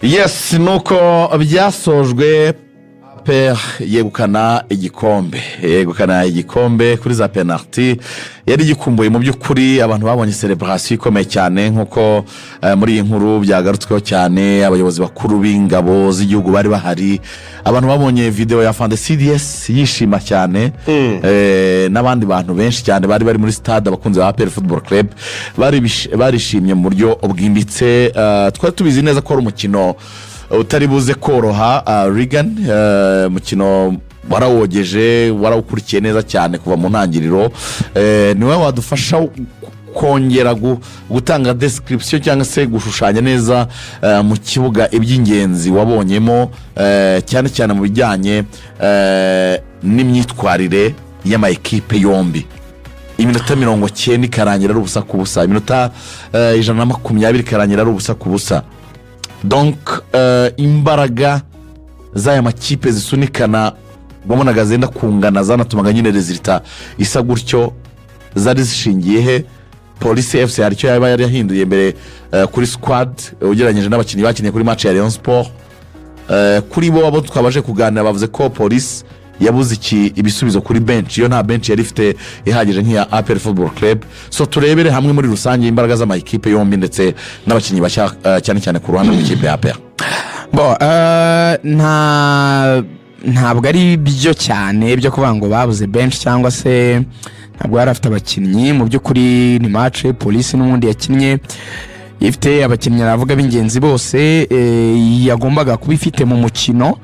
Yes, nuko byasojwe APR yegukana igikombe kuri za penalty yari gikumbuye mu by'ukuri abantu babonye celebration ikomeye cyane nkuko muri iyi nkuru byagarutsweho cyane abayobozi bakuru b'ingabo z'igihugu bari bahari abantu babonye video ya Fande CDS yishima cyane n'abandi bantu benshi cyane bari muri stade abakunzi ba APR Football Club barishimye mu buryo bwimbitse twari tubizi neza ko ari umukino utari buze koroha Regan mukino warawogeje warawukurikiye neza cyane kuva mu ntangiriro niwe wadufasha kongera gutanga description cyangwa se gushushanya neza mu kibuga iby'ingenzi wabonyemo cyane cyane mu bijyanye n'imyitwarire y'ama equipe yombi iminota 90 ikarangira ari ubusa ku busa iminota 120 ikarangira ari ubusa ku busa donc imbaraga z'aya makipe zisunikana bomonaga zenda kungana zanatumaga nyine resultat isa gutyo zari zishingiye he Police FC haricyo yaba yari yahinduye mbere kuri squad ugereranyije n'abakinnyi bakiniye kuri match ya Rayon Sport kuri bo abo twabaje kuganira bavuze ko Police yabuze ibisubizo kuri bench yo nta bench yari ifite ihagije nk'iya APR Football Club so turebere hamwe muri rusange imbaraga z'ama equipe yombi ndetse n'abakinnyi bashya cyane cyane ku ruhande rw'ikipe ya APR ntabwo ari byo cyane byo kuvuga ngo babuze bench cyangwa se ntabwo yari afite abakinnyi mu by'ukuri ni match Police n'ubundi yakinnye ifite abakinnyi aravuga b'ingenzi bose yagombaga kuba ifite mu mukino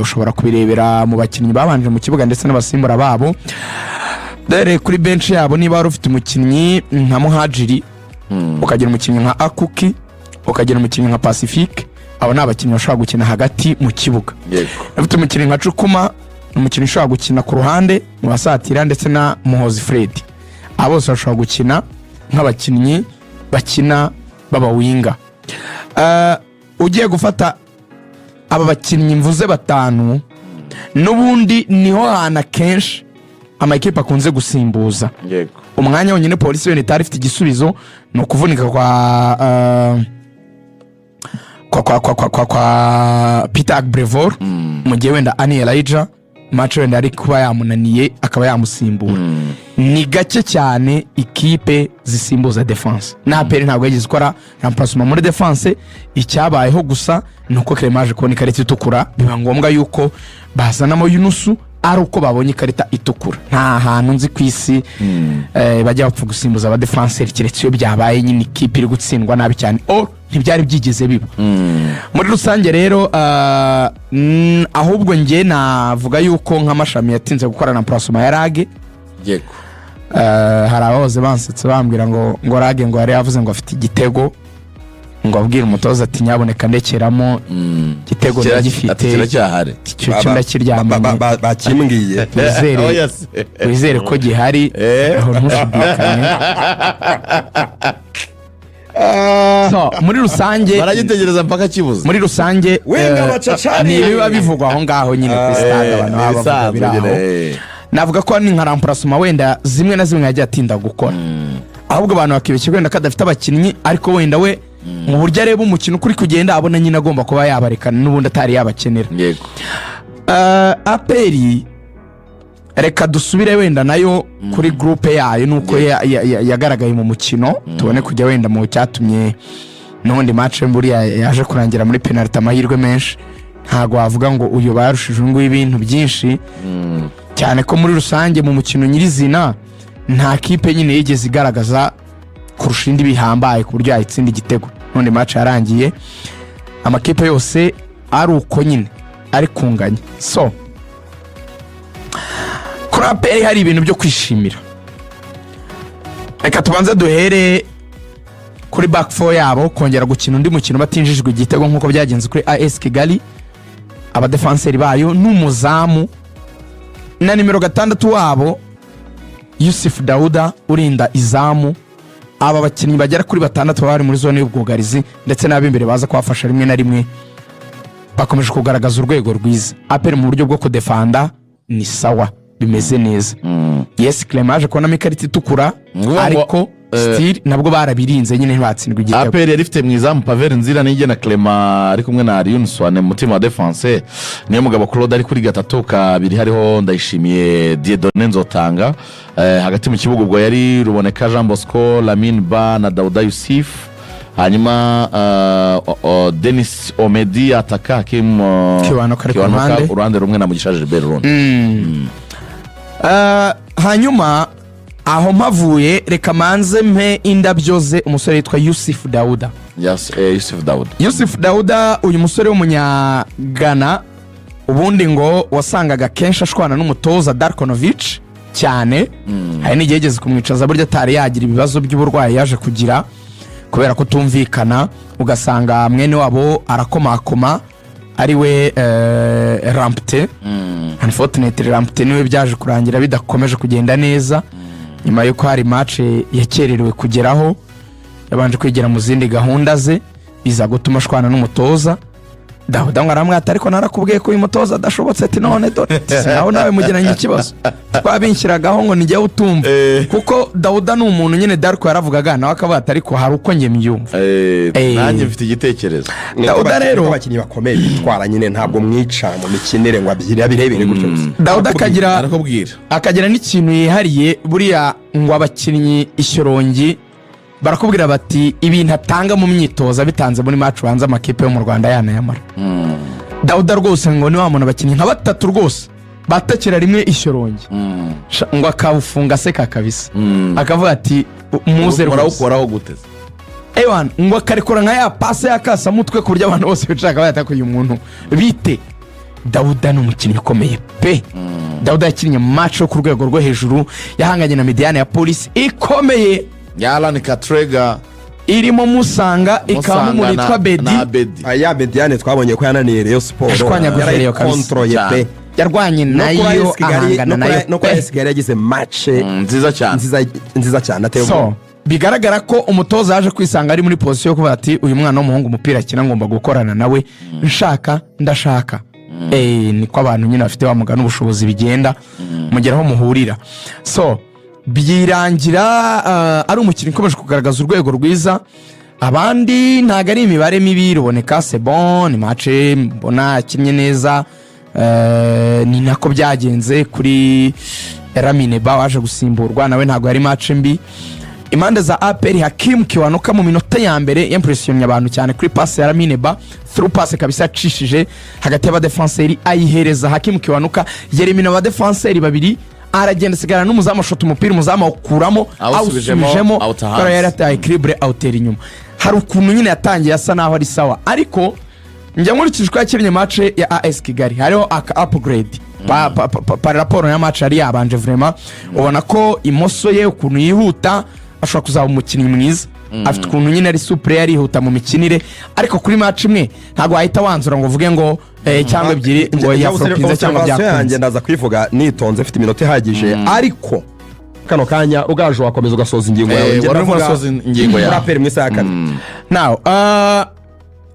ushobora kubirebera mu bakinnyi babanje mu kibuga ndetse n'abasimbura babo dore kuri bench yabo niba wari ufite umukinnyi nka Muhajiri ukagira umukinnyi nka Akuki ukagira umukinnyi nka Pacifique abo n'abakinnyi bashobora gukina hagati mu kibuga ufite umukinnyi nka Cukuma umukinnyi ushobora gukina ku ruhande mu basatira ndetse na Muhozi Fred abo bose bashobora gukina nk'abakinnyi bakina baba winga ugiye gufata aba bakinnyi mvuze batanu n'ubundi niho hana kenshi amakipe akunze gusimbuza umwanya wonyine Police yone itari ifite igisubizo no kuvunika kwa Peter Agbrevor mu gihe wenda Ani Elijah match wenda ari kuba yamunaniye akaba yamusimbura ni gake cyane ikipe zisimbuza defense na APR ntabwo yagize ukora remplacement muri defense icyabayeho gusa nuko Clemage kubona ikarita itukura biba ngombwa yuko bazanamo Yunusu ari uko babonye ikarita itukura nta hantu nzi kwisi bajya bapfa gusimbuza aba defenseur kiretse iyo byabaye nyine ikipe iri gutsindwa nabi cyane ntibyari byigeze biba muri rusange rero ahubwo nge navuga yuko nk'amashami yatinze gukora na plasma ya Rage hari abahoze bansetse bambwira ngo Rage ngo yari yavuze ngo afite igitego ngo abwira umutoza ati nyaboneka ndekeramo igitego ndagifite cyo ndakiryamye bakimbwiye wizere ko gihari aho ntushidikanye so muri rusange baragitegereza mpaka kibuze muri rusange ni biba bivugwa aho ngaho nyine ku stade abantu bavuga biraho navuga ko ni nka remplacement wenda zimwe na zimwe yagiye atinda gukora ahubwo abantu bakibeshye wenda kadafite abakinnyi ariko wenda we mu buryo areba umukino kuri kugenda abona nyine agomba kuba yabarekana n'ubundi atari yabakenera APR reka dusubire wenda nayo kuri groupe yayo nuko yagaragaye mu mukino tubone kujya wenda mu cyatumye n'undi match mburi yaje kurangira muri penalty amahirwe menshi ntago wavuga ngo uyu barushije ngo ibintu byinshi cyane ko muri rusange mu mukino nyirizina nta kipe nyine yigeze igaragaza kurusha indi bihambaye ku buryo yayitsinda igitego n'undi match yarangiye amakipe yose ari uko nyine ari kunganya so kuri APR hari ibintu byo kwishimira reka tubanze duhere kuri back four yabo kongera gukina undi mukino batinjijwe igitego nkuko byagenze kuri AS Kigali aba defenseur bayo n'umuzamu na nimero 6 wabo Yusuf Dauda urinda izamu aba bakinnyi bagera kuri 6 bari muri zone y'ubwugarizi ndetse n'abimbere baza kwafasha rimwe na rimwe bakomeje kugaragaza urwego rwiza APR mu buryo bwo kudefanda ni sawa bimeze neza yes Clemage kona mikarita itukura ariko still nabwo barabirinze nyine ntibatsindwa igitego. APR yari ifite mu izamu Pavel Nzira n'Igena Clement ari kumwe na Ariun Swane mu mutima wa defense, niyo mugabo Claude ari kuri gatatu, kabiri hariho Ndayishimiye Dieudonné Nzotanga, hagati mu kibuga ubwo yari Ruboneka Jean Bosco, Lamine Ba na Dauda Yusuf, hanyuma Denis Omedi ataka Hakim Kiwanuka uruhande rumwe na Mugisha Gilbert rundi. Hanyuma aho mpavuye reka manze mpe indabyo ze umusore yitwa Yusuf Dauda. Yes, Yusuf Dauda uyu musore w'umunyagana ubundi ngo wasangaga kenshi ashwana n'umutoza Darkonovic cyane, hari n'igegeze kumwicaza burya atari yagira ibibazo by'uburwayi yaje kugira kubera ko tumvikana, ugasanga mwene wabo arakomakoma ari we Rampte. Unfortunately Rampte niwe byaje kurangira bidakomeje kugenda neza, nyuma yuko hari match yakererewe kugeraho, yabanje kwigera mu zindi gahunda ze biza gutuma ashwana n'umutoza. Dauda ngo aramwata ariko narakubwiye ko uyu mutoza adashobotse ati none dore nawe nawe mugiranye ikibazo twabinshyiragaho ngo nijye utumva, kuko Dauda ni umuntu nyine Darko yaravugaga nawe akabata ariko hari uko nge myumva. Nanjye mfite igitekerezo. Dauda rero abakinnyi bakomeye bitwara nyine ntabwo mwica mu mikinire ngo abirebere gutyo gusa. Dauda akagira n'ikintu yihariye buriya ngo abakinnyi ishyorongi barakubwira bati ibintu atanga mu myitozo bitanze muri match banza amakipe yo mu Rwanda yanayamara. Dauda rwose ngo ni wa muntu abakinnyi nka batatu rwose batakira rimwe ishyorongi ngo akabufunga seka kabisa, akavuga ati muze murawukoraho guteze ewan, ngo akarekora nka ya passe yakasa mutwe ku buryo abantu bose bicaka bayataka uyu muntu bite. Dauda ni umukinnyi ukomeye pe. Dauda yakinnye match yo ku rwego rwo hejuru, yahanganye na Mediane ya Police ikomeye ya Alan Katrega irimo Musanga ikamu munitwa Bedi. Aya Mediane twabonye ko yananiye Rayon Sport, yari control pe, yarwanye nayo ahangana nayo no kwa Kigali yagize match nziza cyane ateye. So bigaragara ko umutoza yaje kwisanga ari muri position yo kuvuga ati uyu mwana w'umuhungu umupira akina ngomba gukorana nawe ndashaka. Niko abantu nyine bafite bamugana ubushobozi bigenda mugeraho muhurira. So birangira ari umukinnyi ukomeje kugaragaza urwego rwiza, abandi ntago ari imibare mibi. Ruboneka c'est bon, ni match mbona akinnye neza, ni nako byagenze kuri Lamine Ba waje gusimburwa nawe ntago yari match mbi. Impande za APR Hakim Kiwanuka mu minota ya mbere impression y'abantu cyane kuri pass ya Lamine Ba, through pass kabisa acishije hagati y'abadefenseri ayihereza Hakim Kiwanuka, yerimina abadefenseri babiri aragenda sigara n'umuzamu shot umupira umuzamu ukuramo awusubijemo kora yari ataye equilibre awutera inyuma. Hari ukuntu nyine yatangiye asa naho ari sawa, ariko njya nkurikije ko yakinnye match ya AS Kigali hariho aka upgrade pa raporo ya match ari yabanje vraiment, ubona ko imoso ye ukuntu yihuta ashobora kuzaba umukinnyi mwiza, afite ukuntu nyine ari super yarihuta mu mikinire, ariko kuri match imwe ntago wahita wanzura ngo uvuge ngo cyangwa ebyiri ngo yafropinze cyangwa byakunze. Ndaza kwivuga nitonze mfite iminota ihagije, ariko kano kanya ugaje wakomeza ugasoza ingingo yawe ya raperi mwisa ya kane. Now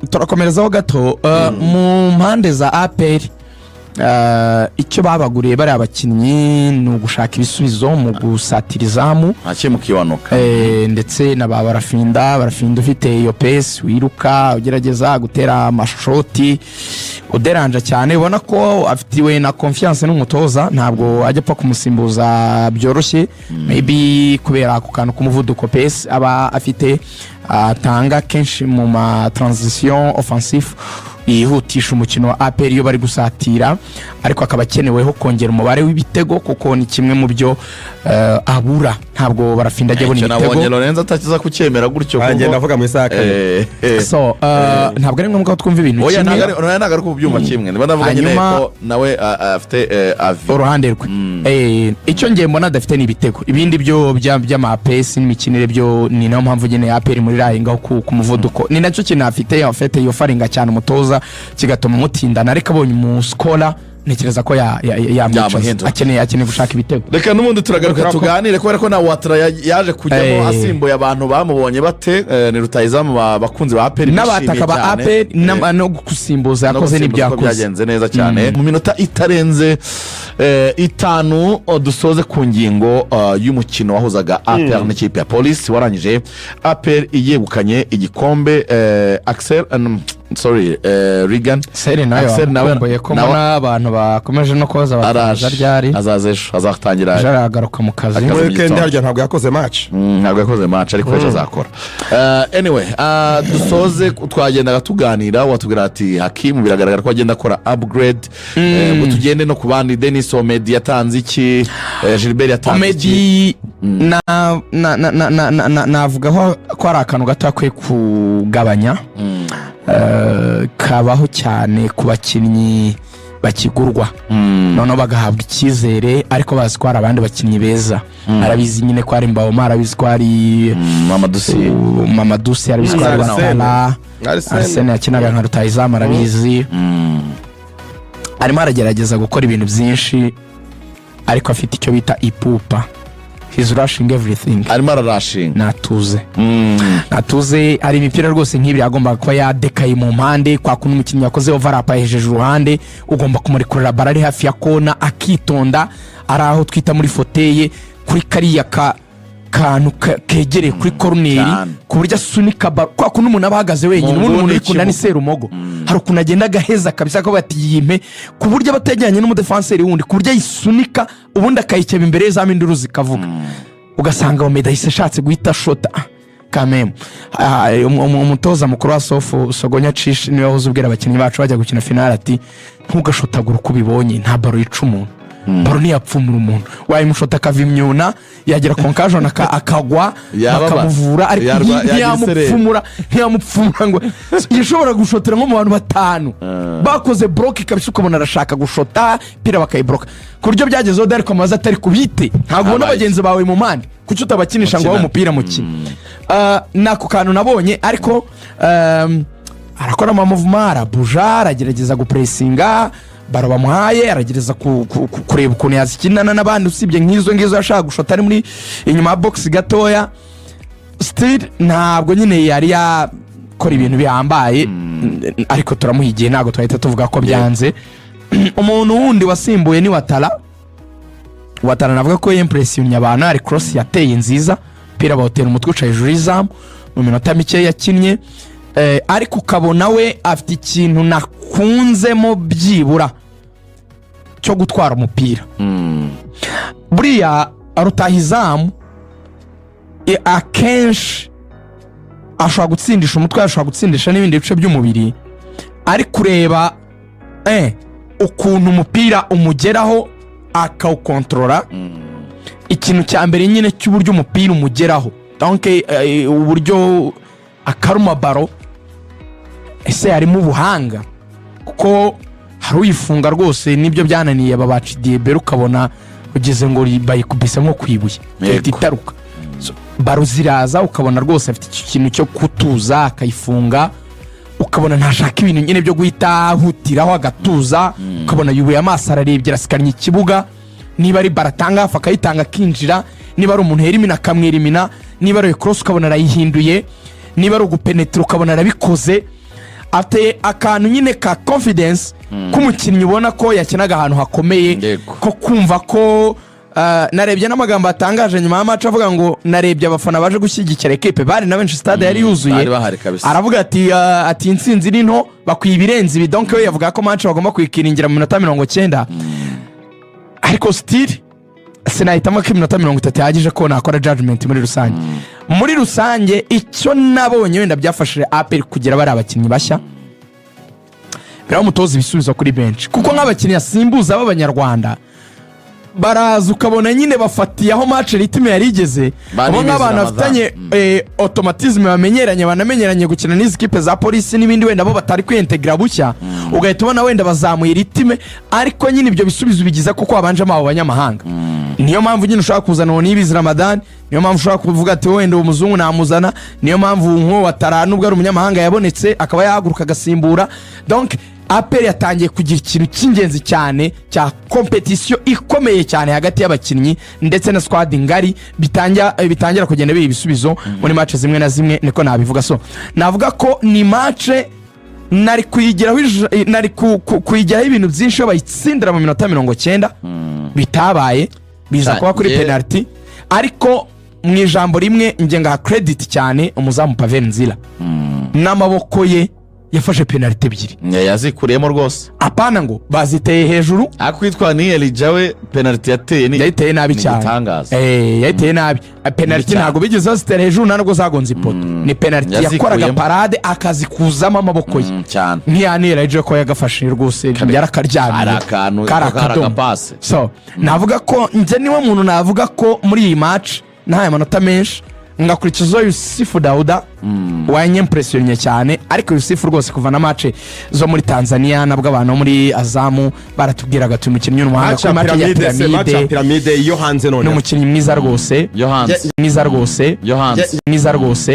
turakomerezaho gato mu mpande za APR. Icyo babaguriye bari abakinnyi ni ugushaka ibisubizo mu gusatira izamu Hakim Kiwanuka, ndetse na barafinda ufite iyo pace wiruka ugerageza gutera amashoti uderanja cyane, ubona ko afitiwe na confiance n'umutoza, ntabwo ajya apfa kumusimbuza byoroshye. Maybe kubera ako kantu kumuvuduko pace aba afite atanga kenshi mu ma transition offensive yihutisha umukino wa APR iyo bari gusatira, ariko akaba akeneweho kongera umubare w'ibitego kuko ni kimwe mu byo abura. Ntabwo barafinda ajya abona ibitego, nabonye Lorenzo atakiza kucyemera gutyo kuko ngenda avuga mu isaka. So ntabwo ari ngombwa ko twumva ibintu kimwe, ntabwo ari kubyuma kimwe, niba ndavuga nyine ko nawe afite uruhande rwe. Icyo ngiye mbona adafite ni ibitego, ibindi byo by'amapesi n'imikinire byo ni nayo mpamvu nyine APR muri rahinga ku muvuduko, ni nacyo kintu afite iyo faringa cyane umutoza kigatuma mutindana, ariko abonye umuskola ntekereza ko yamwicaza akeneye gushaka ibitego. Reka n'ubundi turagaruka tuganire kubera ko na Watra yaje kujyamo asimbuye abantu bamubonye bate, ni rutayizamu bakunzi ba APR n'abataka ba APR no gusimbuza yakoze n'ibyakoze byagenze neza cyane mu minota itarenze itanu dusoze ku ngingo y'umukino wahuzaga APR n'ikipe ya polisi warangije APR yegukanye igikombe Axel Regan seri nawe wakumbuye ko mbona abantu bakomeje no koza bataza ryari azaza ejo azatangira ejo aragaruka mu kazi muri weekend harya ntabwo yakoze match ariko ejo azakora anyway dusoze twagendaga tuganira watubwira ati Hakimu biragaragara ko agenda akora upgrade ngo tugende no ku bandi Denis Omedi yatanze iki Gilbert yatanze iki navuga ko ari akantu gato akwiye kugabanya kabaho cyane ku bakinnyi bakigurwa noneho bagahabwa icyizere ariko bazi ko hari abandi bakinnyi beza arabizi nyine ko ari Mbawoma arabizi ko ari Mamadusi arabizi ko ari Watara Arsene yakinaga nka rutahizamu arabizi arimo aragerageza gukora ibintu byinshi ariko afite icyo bita ipupa he's rushing everything arimo ararashinga natuze hari imipira rwose nk'ibiri agomba kuba yadekaye mu mpande kwa kuntu umukinnyi yakoze overlap ahejeje uruhande ugomba kumurekurira bara ari hafi ya kona akitonda ari aho twita muri foteye kuri kariya kantu kegereye kuri corner ku buryo asunika kwa kuntu umuntu abahagaze wenyine umuntu uri kunani serumogo hari ukuntu agenda gaheza kabisa ko batiyime ku buryo batajyanye n'umudefenseur wundi ku buryo yisunika ubundi akayikeba imbere za minduru zikavuga ugasanga Omedi ahise ashatse guhita shota kameme umutoza mukuru wa Sofu Sogonya Cish niwe wahoze ubwira abakinnyi bacu bajya gukina finale ati ntugashotagura uko ubibonye nta baro yica umuntu baro ntiyapfumura umuntu wayimushota akava imyuna yagera konkajona akagwa akamuvura ariko ntiyamupfumura ngo yishobora gushotera nko mu bantu batanu bakoze block kabisa ukabona arashaka gushota pira bakayibloka ku buryo byagezeho dare ko amaze atari kubite ntabwo ubona bagenzi bawe mu mande kuki utabakinisha ngo umupira mukina nako kantu nabonye ariko arakora amamuvuma arabuja aragerageza gupressinga baro bamuhaye aragereza kureba ukuntu yazikinana n'abandi usibye nk'izo yashaka gushota ari muri inyuma ya box gatoya still ntabwo nyine yari yakora ibintu bihambaye ariko turamuhigiye ntabwo twahita tuvuga ko byanze umuntu wundi wasimbuye ni Watara navuga ko impression abantu ari cross yateye nziza pira bawutera umutwe uca hejuru y'izamu mu minota mike yakinnye ariko ukabona we afite ikintu nakunzemo byibura cyo gutwara umupira buriya rutahizamu akenshi ashobora gutsindisha umutwe ashobora gutsindisha n'ibindi bice by'umubiri ari kureba ukuntu umupira umugeraho akawukontorora ikintu cya mbere nyine cy'uburyo umupira umugeraho donc uburyo akaruma baro ese harimo ubuhanga kuko hari uyifunga rwose nibyo byananiye aba bacidiye bero ukabona ugeze ngo bayikubise nko kwibuye itaruka baro ziraza ukabona rwose afite ikintu cyo kutuza akayifunga ukabona ntashaka ibintu nyine byo guhita hutiraho agatuza ukabona yubuye amaso ararebye arasikanye ikibuga niba ari baratanga hafi akayitanga akinjira niba ari umuntu herimina akamwirimina niba ari cross ukabona arayihinduye niba ari ugupenetra ukabona arabikoze ate akantu nyine ka confidence k'umukinnyi ubona ko yakinaga ahantu hakomeye ko kumva ko narebye n'amagambo atangaje nyuma y'amacu avuga ngo narebye abafana baje gushyigikira equipe bari na benshi stade yari yuzuye aravuga ati insinzi iri nto bakwiye ibirenze ibi donc we yavuga ko match bagomba kuyikiringira mu minota 90 ariko still sinahitamo ko iminota 30 yagije ko nakora judgment muri rusange icyo nabonye wenda byafashije APR kugira bari abakinnyi bashya biramutoza ibisubizo kuri bench kuko nk'abakinnyi asimbuza b'abanyarwanda baraza ukabona nyine bafatiye aho match ritme yarigeze abo nk'abantu bafitanye automatisme banamenyeranye gukina n'izi kipe za polisi n'ibindi wenda bo batari kwintegra bushya ugahita ubona wenda bazamuye ritme ariko nyine ibyo bisubizo bigize kuko abanjemo abo banyamahanga niyo mpamvu nyine ushaka kuzana Niyibizi Ramadan niyo mpamvu ushaka kuvuga ati wenda umuzungu namuzana niyo mpamvu nko Watara nubwo ari umunyamahanga yabonetse akaba yahaguruka agasimbura donc APR yatangiye kugira ikintu cy'ingenzi cyane cya competition ikomeye cyane hagati y'abakinnyi ndetse na squad ngari bitangira kugenda biha ibisubizo muri match zimwe na zimwe niko nabivuga so navuga ko ni match nari kuyigiraho ibintu byinshi iyo bayitsindira mu minota 90 bitabaye biza kuba kuri penalty, ariko mu ijambo rimwe nge ngaha credit cyane umuzamu Pavel Nzila n'amaboko ye yafashe penalty ebyiri yazikuriyemo rwose, apana ngo baziteye hejuru. akwitwa ni Elijah we penalty yayiteye nabi cyane, yayiteye nabi. Penalty ntabwo bigeze bazitera hejuru, ntabwo zagonze ipoto, ni penalty yakoraga parade akazikuzamo amaboko ye cyane, ntiyanira Elijah ko yagafashe rwose yarakaryamiye karakapase. So navuga ko nje niwe muntu navuga ko muri iyi match ntaye amanota menshi, ngakurikiza Yusufu Dauda wanyempressionye cyane, ariko Yusufu rwose kuva na match zo muri Tanzania nabwo abantu muri Azamu baratubwiraga ati umukinnyi n'umuhanga ku match ya Pyramide yo hanze none n'umukinnyi mwiza rwose, mwiza rwose